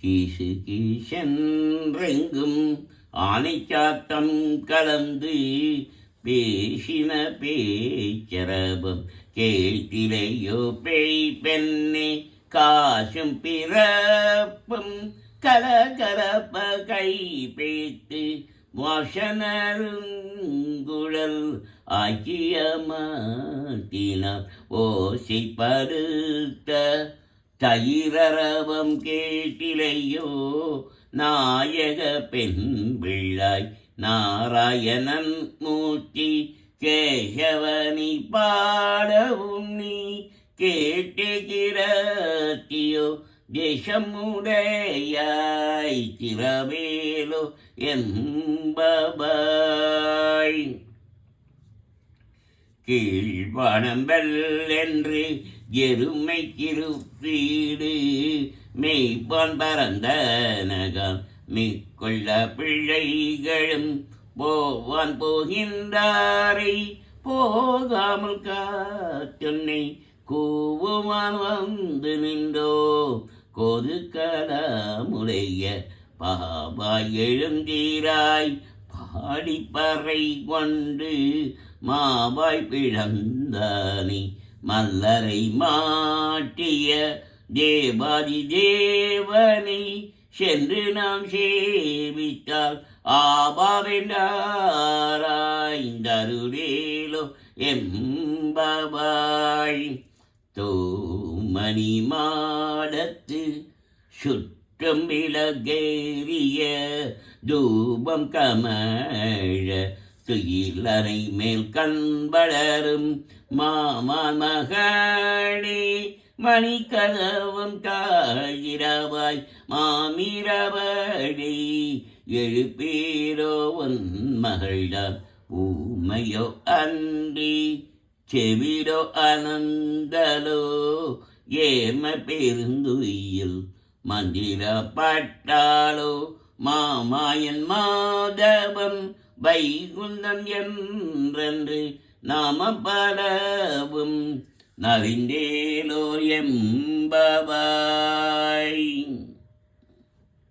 கீசு கீசென்றெங்கும் ஆனைச்சாத்தம் கலந்து பேசின பேச்சரபம் கேட்டிலையோ பேய் பெண்ணே காசும் பிறப்பும் கலகலப்ப கை பேத்து வாசனருங்குழல் ஆக்கியமாட்டினார் ஓசை பருத்த தயிரரவம் கேட்டிலையோ நாயக பெண் பிள்ளாய் நாராயணன் மூர்த்தி கேசவனி பாடவும் நீ கேட்டுகிறத்தியோ தேசமுடையாய் திரவேலோ என்பபாய். கீழ்வனம்பல் என்று எருமை கிருப்பீடு மெய்ப்பான் பரந்த நகம் மிக்கொள்ள பிள்ளைகளும் போவான் போகின்றாரை போகாமல் காத்துன்னை கூவுமான் வந்து நின்றோ கொதுக்கலமுடைய பாபாய் எழுந்தீராய் பாடிப்பறை கொண்டு மாவாய் பிழந்தானி மல்லரை மாட்டிய தேவாதி தேவனை சென்று நாம் சேவித்தால் ஆபாவென்றாராய்ந்தருளேலோ எம்பபாய். தோமணி மாடத்து சுற்றம் விலகேறிய தூபம் கமழ துயிலறை மேல் கண்பளரும் மாமான் மகளே மணிக்கதவம் தாழிரவாய் மாமிரவழி எழுப்பீரோ உன் மகள்தான் ஊமையோ அன்றி செவிரோ அனந்தலோ ஏம பெருந்துயில் மந்திர பட்டாளோ மாமாயன் மாதவம் வைகுந்தம் என்றென்று நாம பலவும் நறிந்தேலோர் எம்பபாய்.